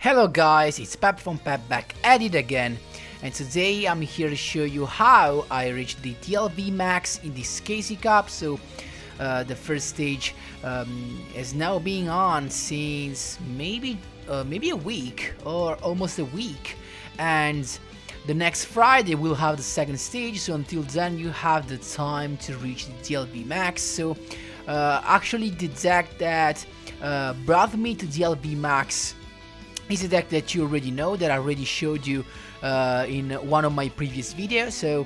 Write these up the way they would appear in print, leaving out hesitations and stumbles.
Hello guys, it's Pep from Pep back at it again, and today I'm here to show you how I reached the DLV Max in this Casey Cup. So the first stage is now being on since maybe a week or almost a week, and the next Friday we'll have the second stage. So until then you have the time to reach the DLV Max. So actually the deck that brought me to DLV Max is a deck that you already know, that I already showed you in one of my previous videos, so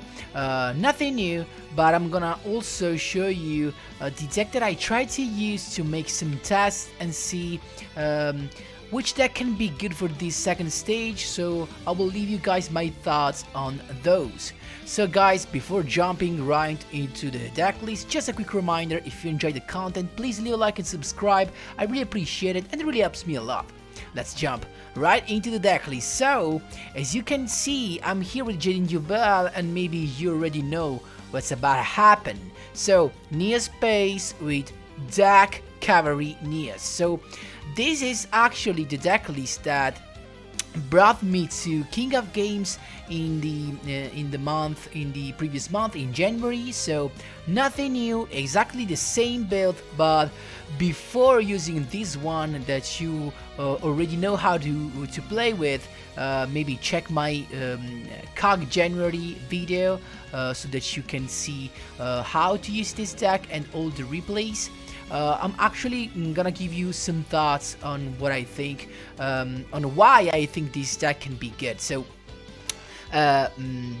nothing new, but I'm gonna also show you the deck that I tried to use to make some tests and see which deck can be good for this second stage. So I will leave you guys my thoughts on those. So guys, before jumping right into the deck list, just a quick reminder: if you enjoyed the content, please leave a like and subscribe. I really appreciate it and it really helps me a lot. Let's jump right into the deck list. So, as you can see, I'm here with yugioh, and maybe you already know what's about to happen. So, Nia Space with deck Cavalry Nia. So, this is actually the deck list that brought me to King of Games in the previous month in January. So nothing new, exactly the same build, but before using this one that you already know how to play with, maybe check my COG January video so that you can see how to use this deck and all the replays. I'm actually gonna give you some thoughts on what I think, on why I think this deck can be good. So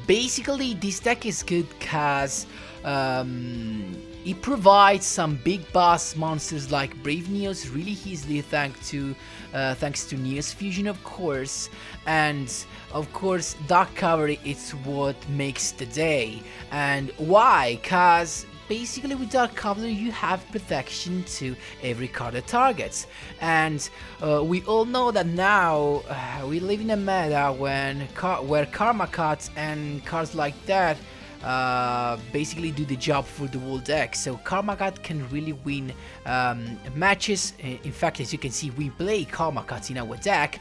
basically this deck is good because it provides some big boss monsters like Brave Neos really easily thanks to Neos Fusion, of course, and of course Dark Cavalry is what makes the day. And why? Cause basically with Dark Cavalry you have protection to every card that targets, and we all know that now we live in a meta where Karma Cuts and cards like that basically do the job for the whole deck. So Karma Cut can really win matches. In fact, as you can see, we play Karma Cuts in our deck,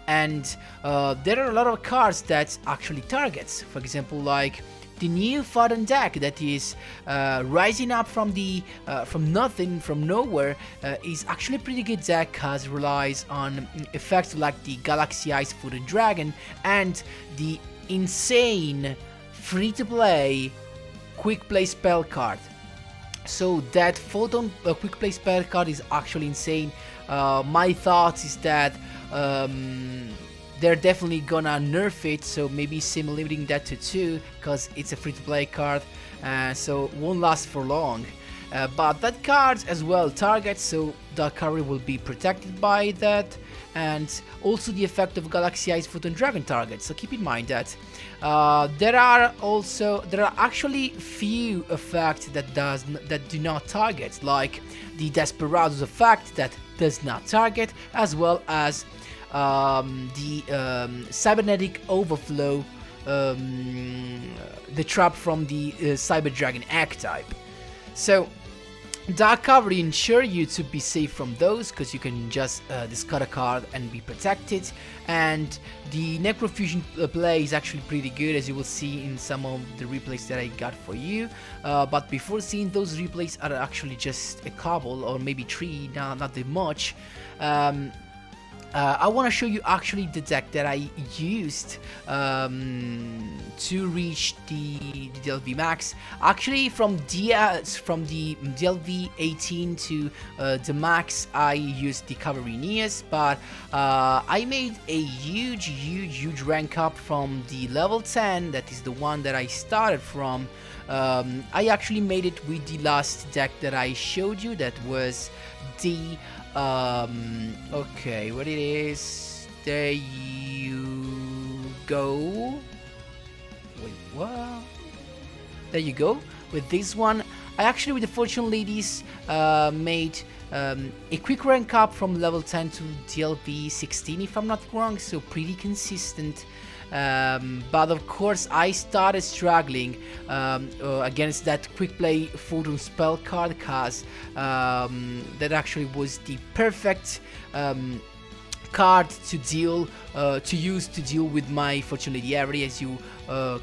and there are a lot of cards that actually targets. For example, like the new Fodden deck that is rising up from nothing, from nowhere, is actually a pretty good deck because it relies on effects like the Galaxy Eyes Fodden Dragon and the insane free-to-play quick play spell card. So that Photon quick play spell card is actually insane. My thoughts is that they're definitely gonna nerf it, so maybe limiting that to 2 because it's a free-to-play card, so won't last for long. But that card as well targets, so Dark Cavalry will be protected by that, and also the effect of Galaxy Eyes Photon Dragon targets. So keep in mind that there are actually few effects that do not target, like the Desperado's effect that does not target, as well as the Cybernetic Overflow, the trap from the Cyber Dragon archetype. So Dark Cavalry ensure you to be safe from those because you can just discard a card and be protected, and the Necrofusion play is actually pretty good, as you will see in some of the replays that I got for you. But before seeing those replays are actually just a couple or maybe 3, not that much. I want to show you actually the deck that I used to reach the DLV Max. Actually, from the DLV 18 to the Max, I used the Cavalry Nias, but I made a huge rank up from the level 10. That is the one that I started from. I actually made it with the last deck that I showed you. That was the okay, what it is, there you go. Wait, what? There you go. With this one, I actually, with the Fortune Ladies, made a quick rank up from level 10 to DLV 16, if I'm not wrong, so pretty consistent. But of course I started struggling against that quick play photon spell card, because that actually was the perfect card to use to deal with my Fortune Lady Avery, as you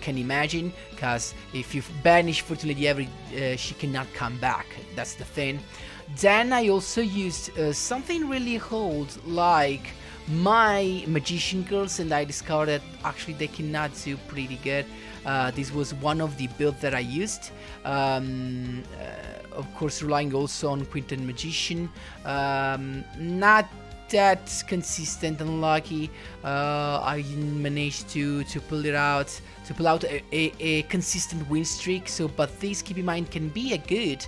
can imagine, because if you banish Fortune Lady Avery, she cannot come back. That's the thing. Then I also used something really old like my Magician Girls, and I discovered that actually they cannot do pretty good. This was one of the builds that I used. Of course, relying also on Quinton Magician. Not that consistent and lucky. I managed to pull out a consistent win streak. So, but this, keep in mind, can be a good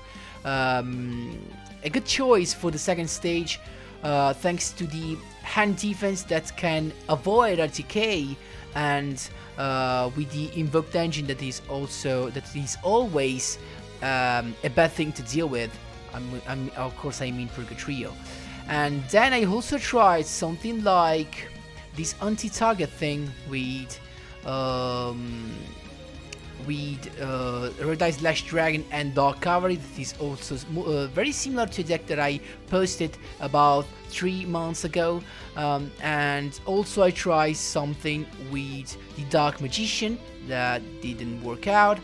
choice for the second stage, thanks to the hand defense that can avoid RTK, and with the invoked engine that is always a bad thing to deal with. Of course I mean Purgatrio. And then I also tried something like this anti-target thing with Red Eye Slash Dragon and Dog Cavalry. That is also very similar to a deck that I posted about 3 months ago. And also I tried something with the Dark Magician that didn't work out.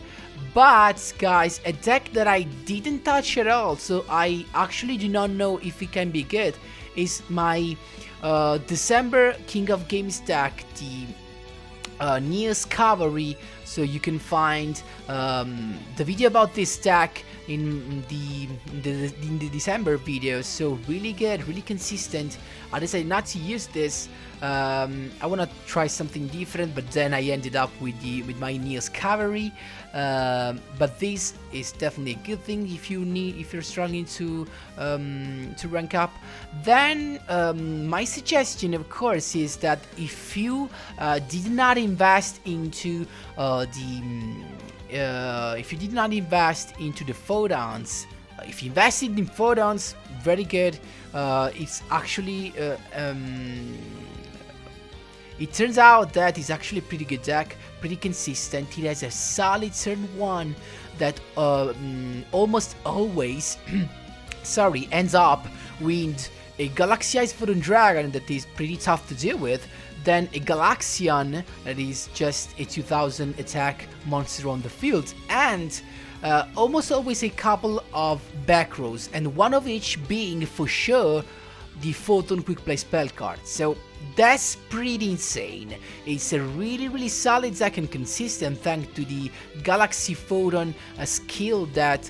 But guys, a deck that I didn't touch at all, so I actually do not know if it can be good, is my December King of Games deck, the Neos Cavalry. So you can find the video about this deck in the December video. So really good, really consistent. I decided not to use this. I want to try something different, but then I ended up with my Neos Cavalry. But this is definitely a good thing if you're struggling to rank up. Then my suggestion, of course, is that if you did not invest into if you did not invest into the photons, if you invested in photons, very good. It's actually it turns out that it's actually a pretty good deck, pretty consistent. It has a solid turn 1 that almost always ends up with a Galaxia's Photon Dragon that is pretty tough to deal with, then a Galaxian that is just a 2000 attack monster on the field, and almost always a couple of back rows, and one of each being for sure the Photon Quick Play spell card. So that's pretty insane. It's a really solid deck and consistent thanks to the Galaxy Photon skill that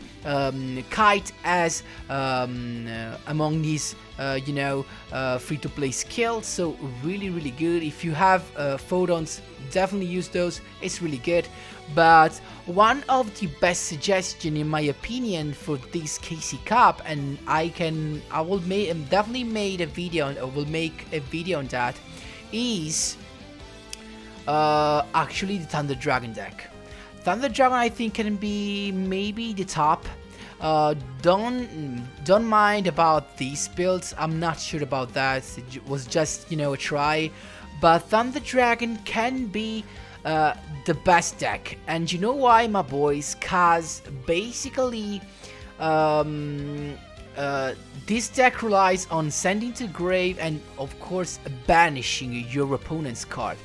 Kite has among these free-to-play skills. So really good. If you have photons, definitely use those. It's really good. But one of the best suggestion, in my opinion, for this KC Cup, and I will definitely make a video on that, is actually the Thunder Dragon deck. Thunder Dragon, I think, can be maybe the top. Don't mind about these builds. I'm not sure about that. It was just a try. But Thunder Dragon can be the best deck, and you know why, my boys? Cause basically this deck relies on sending to grave and of course banishing your opponent's card.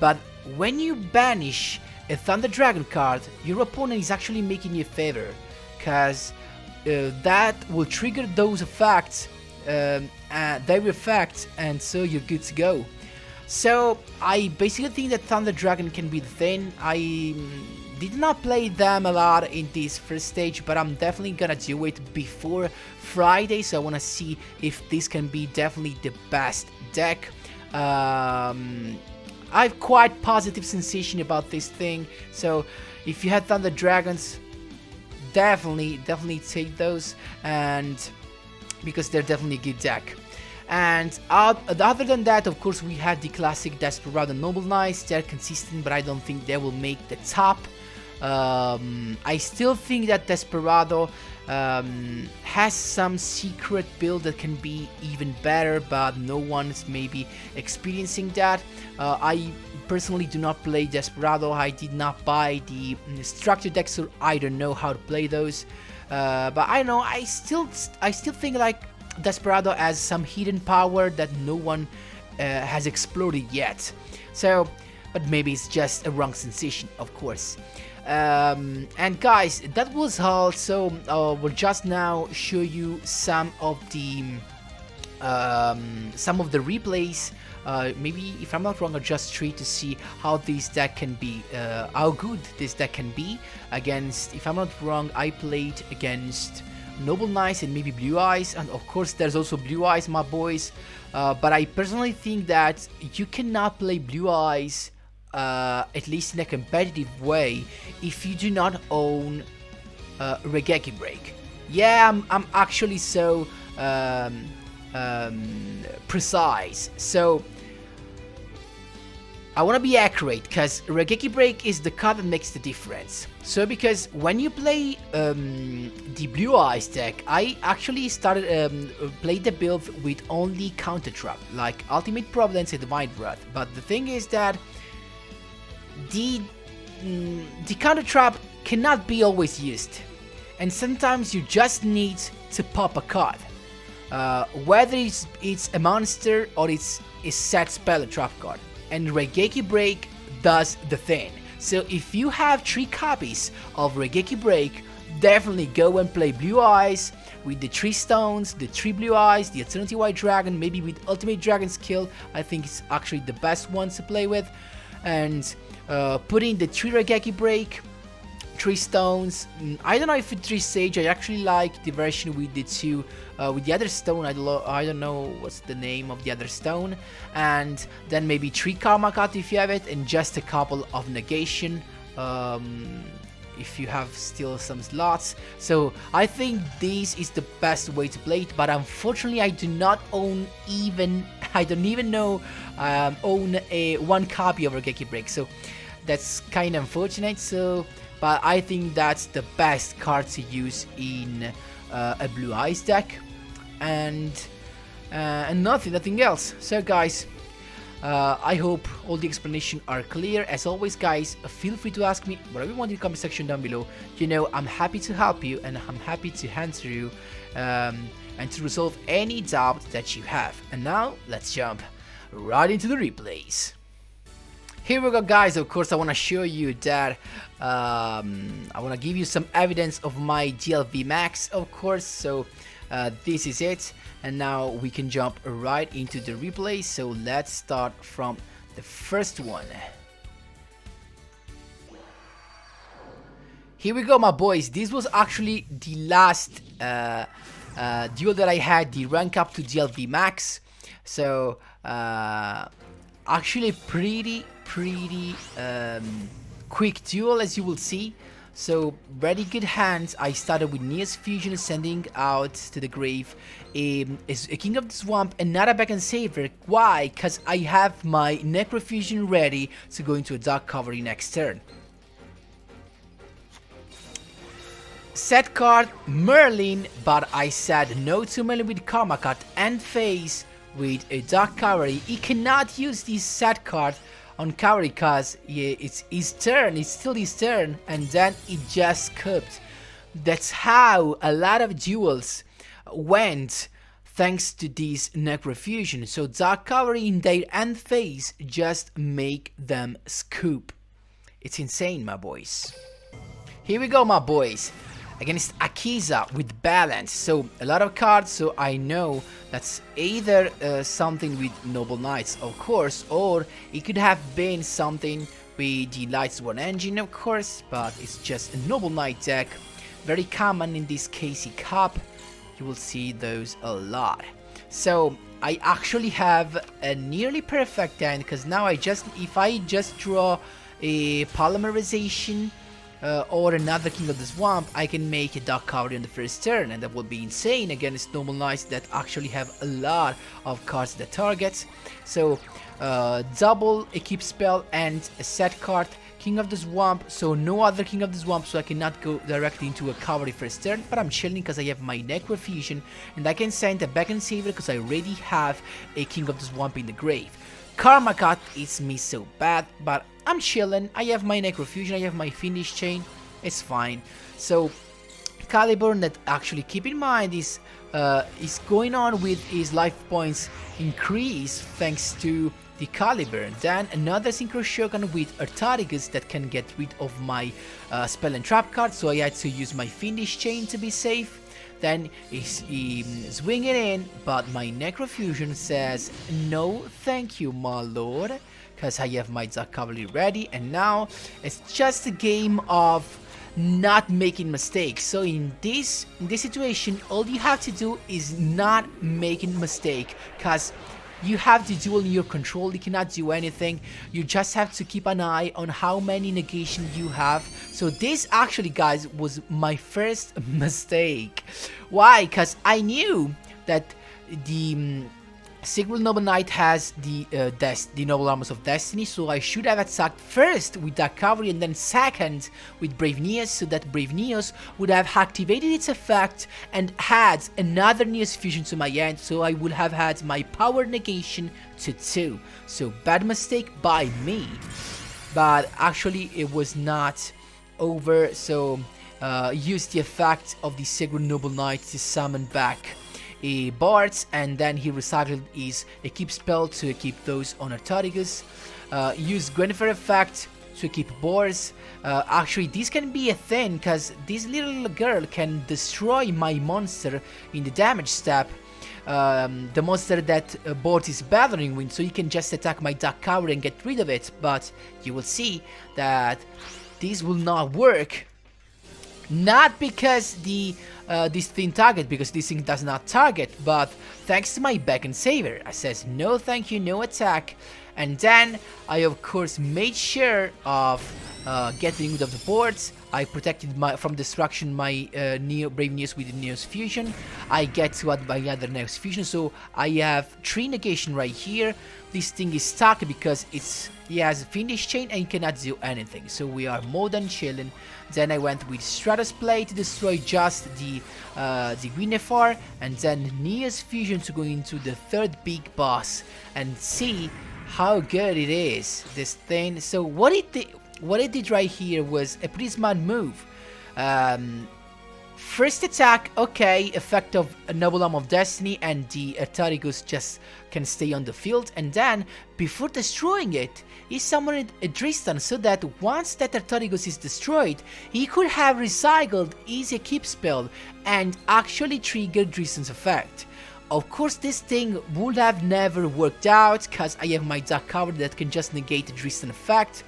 But when you banish a Thunder Dragon card, your opponent is actually making you a favor, cause that will trigger those effects, their effect, and so you're good to go. So I basically think that Thunder Dragon can be the thing. I did not play them a lot in this first stage, but I'm definitely gonna do it before Friday, so I wanna see if this can be definitely the best deck. I've quite positive sensation about this thing, so if you had Thunder Dragons, definitely take those, and because they're definitely a good deck. And other than that, of course, we had the classic Desperado Noble Knights. They're consistent, but I don't think they will make the top. I still think that Desperado has some secret build that can be even better, but no one's maybe experiencing that. I personally do not play Desperado. I did not buy the structure decks, so I don't know how to play those. But I know I still think like Desperado has some hidden power that no one has exploded yet. So, but maybe it's just a wrong sensation, of course. And guys, that was all. So we'll just now show you some of the replays. Maybe if I'm not wrong, I'll just try to see how this deck can be, how good this deck can be against. If I'm not wrong, I played against Noble Knights and maybe Blue Eyes, and of course there's also Blue Eyes, my boys. But I personally think that you cannot play Blue Eyes, at least in a competitive way, if you do not own Regeki Break. Yeah, I'm actually so precise. So I want to be accurate, because Regeki Break is the card that makes the difference. So because when you play the Blue Eyes deck, I actually started played the build with only counter trap, like Ultimate Providence and Divine Wrath. But the thing is that the counter trap cannot be always used, and sometimes you just need to pop a card, whether it's a monster or it's a set spell or trap card. And Regeki Break does the thing. So if you have 3 copies of Regeki Break, definitely go and play Blue Eyes with the 3 stones, the 3 Blue Eyes, the Eternity White Dragon, maybe with Ultimate Dragon skill. I think it's actually the best one to play with. And put in the 3 Regeki Break, 3 stones. I don't know if it's 3 Sage. I actually like the version with the 2, with the other stone. I don't know what's the name of the other stone. And then maybe 3 Karma Cut if you have it, and just a couple of negation if you have still some slots. So I think this is the best way to play it. But unfortunately, I do not own even. I don't even know own a 1 copy of Regeki Break. So that's kind of unfortunate. So. But I think that's the best card to use in a Blue Eyes deck, and nothing else. So guys, I hope all the explanations are clear. As always guys, feel free to ask me whatever you want in the comment section down below. You know, I'm happy to help you, and I'm happy to answer you and to resolve any doubt that you have. And now let's jump right into the replays. Here we go guys. Of course I want to show you that I want to give you some evidence of my DLV Max, of course. So this is it, and now we can jump right into the replay. So let's start from the first one. Here we go my boys. This was actually the last duel that I had, the rank up to DLV Max. So actually pretty quick duel, as you will see. So very good hands. I started with Neos Fusion, sending out to the grave a King of the Swamp and not a Back and Saver. Why? Because I have my Necro Fusion ready to go into a Dark Cavalry next turn. Set card Merlin, but I said no to Merlin with Karma Cut and face with a Dark Cavalry. He cannot use this set card on Cavalry because it's his turn, it's still his turn, and then it just scooped. That's how a lot of duels went, thanks to this Necrofusion. So Dark Cavalry in their end phase just make them scoop. It's insane, my boys. Here we go, my boys. Against Akiza with balance. So a lot of cards, so I know that's either something with Noble Knights, of course, or it could have been something with the Lightsworn engine, of course, but it's just a Noble Knight deck. Very common in this KC Cup. You will see those a lot. So I actually have a nearly perfect hand, because now if I just draw a Polymerization or another King of the Swamp, I can make a Dark Cavalry on the first turn, and that would be insane against Noble Knights that actually have a lot of cards that target. So double Equip Spell and a set card, King of the Swamp, so no other King of the Swamp, so I cannot go directly into a Cavalry first turn, but I'm chilling because I have my Necrofusion, and I can send a Back and Saver because I already have a King of the Swamp in the grave. Karma Cut is me so bad, but I'm chilling. I have my Necrofusion, I have my Finish Chain, it's fine. So Caliburn that actually, keep in mind, is going on with his life points increase thanks to the Caliburn. Then another Synchro Shogun with Artaricus that can get rid of my spell and trap card, so I had to use my Fiendish Chain to be safe. Then he swing it in, but my Necrofusion says no thank you, my lord, because I have my Dark Cavalry ready, and now it's just a game of not making mistakes. So in this situation, all you have to do is not making mistake, because you have the duel in your control. You cannot do anything. You just have to keep an eye on how many negation you have. So this actually, guys, was my first mistake. Why? Because I knew that the Sigil Noble Knight has the Noble Armors of Destiny, so I should have attacked first with that cavalry and then second with Brave Neos, so that Brave Neos would have activated its effect and had another Neos fusion to my end, so I would have had my power negation to 2. So bad mistake by me, but actually it was not over, so used the effect of the Sigil Noble Knight to summon back Bards, and then he recycled his equip spell to equip those on Artaricus. Used Gwynfer effect to equip Boars. Actually, this can be a thing, because this little girl can destroy my monster in the damage step. The monster that Board is battling with, so you can just attack my Dark Cavalry and get rid of it, but you will see that this will not work. Not because this thing target, because this thing does not target, but thanks to my Back and Saver. I says no thank you, no attack, and then I of course made sure of getting rid of the boards. I protected from destruction my Brave Neos with the Neos Fusion. I get to add my other Neos Fusion, so I have 3 negation right here. This thing is stuck because he has a Fiendish Chain and cannot do anything, so we are more than chilling. Then I went with Stratus Play to destroy just the Guinevere, and then Neos Fusion to go into the 3rd big boss and see how good it is, this thing. So what it did right here was a pretty smart move. First attack, okay, effect of a Noble Arm of Destiny, and the Artaricus just can stay on the field, and then, before destroying it, he summoned a Dristan, so that once that Artaricus is destroyed, he could have recycled his equip spell and actually triggered Dristan's effect. Of course, this thing would have never worked out, because I have my Dark Cavalry that can just negate the Dristan effect.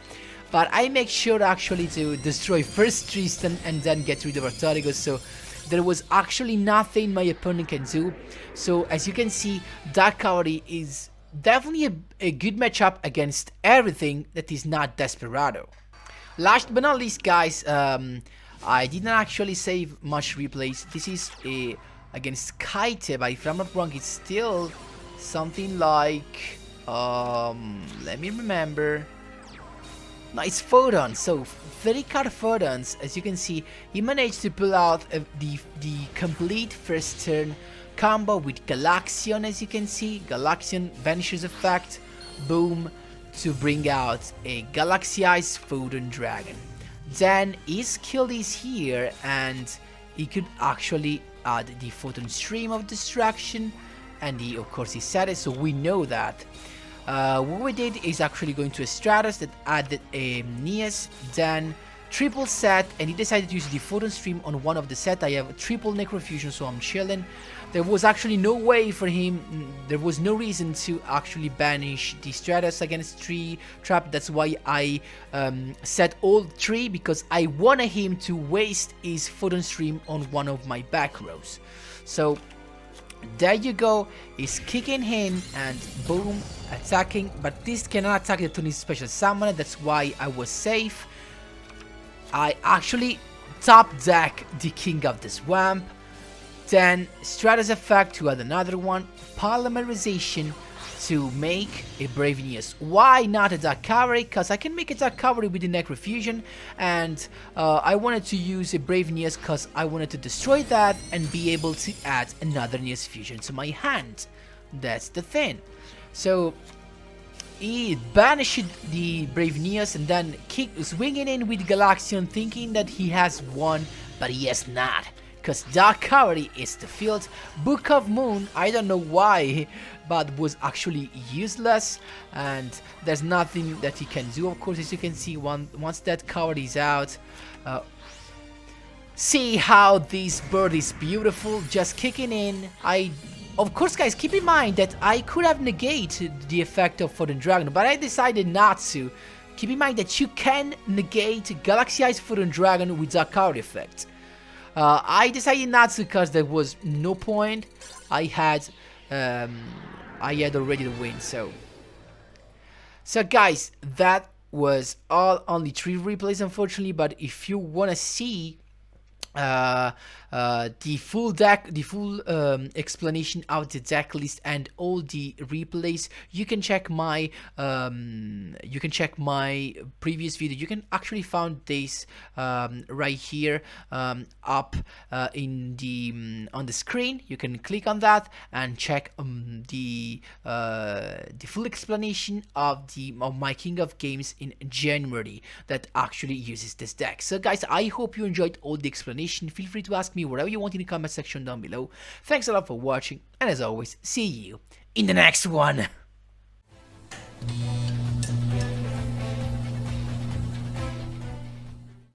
But I make sure actually to destroy first Tristan and then get rid of Artaricus, so there was actually nothing my opponent can do. So as you can see, Dark Cavalry is definitely a good matchup against everything that is not Desperado. Last but not least, guys, I didn't actually save much replays. This is against Kaite, but if I'm not wrong, it's still something like, let me remember. No, it's Photon, so 30 card Photons. As you can see, he managed to pull out the complete first turn combo with Galaxion. As you can see, Galaxion vanishes effect, boom, to bring out a Galaxy-Eyes Photon Dragon. Then his skill is here, and he could actually add the Photon Stream of Destruction, and of course he said it, so we know that. What we did is actually going to a Stratus that added a Neos, then triple set, and he decided to use the Photon Stream on one of the set. I have a triple Necrofusion, so I'm chilling. There was actually no way for him, there was no reason to actually banish the Stratus against 3 trap. That's why I set all 3, because I wanted him to waste his Photon Stream on one of my back rows. So there you go, he's kicking him and boom, attacking, but this cannot attack the Tony's special summoner. That's why I was safe. I actually top deck the King of the Swamp, then Stratus effect to add another one, Polymerization to make a Brave Neos. Why not a Dark Cavalry? Because I can make a Dark Cavalry with the Necrofusion, and I wanted to use a Brave Neos because I wanted to destroy that and be able to add another Neos Fusion to my hand. That's the thing. So he banished the Brave Neos and then swinging in with Galaxion, thinking that he has won, but he has not. Because Dark Cavalry is the field. Book of Moon, I don't know why, but was actually useless, and there's nothing that he can do. Of course, as you can see, once that cavalry is out, see how this bird is beautiful, just kicking in. Of course, guys, keep in mind that I could have negated the effect of Foreign Dragon, but I decided not to. Keep in mind that you can negate Galaxy Eyes Foreign Dragon with Dark Cavalry effect. I decided not to because there was no point. I had already the win. So guys, that was only 3 replays, unfortunately. But if you wanna see the full explanation of the deck list and all the replays, you can check my previous video. You can actually find this right here up in the on the screen. You can click on that and check the full explanation of my King of Games in January that actually uses this deck. So guys, I hope you enjoyed all the explanation. Feel free to ask me whatever you want in the comment section down below. Thanks a lot for watching, and as always, see you in the next one.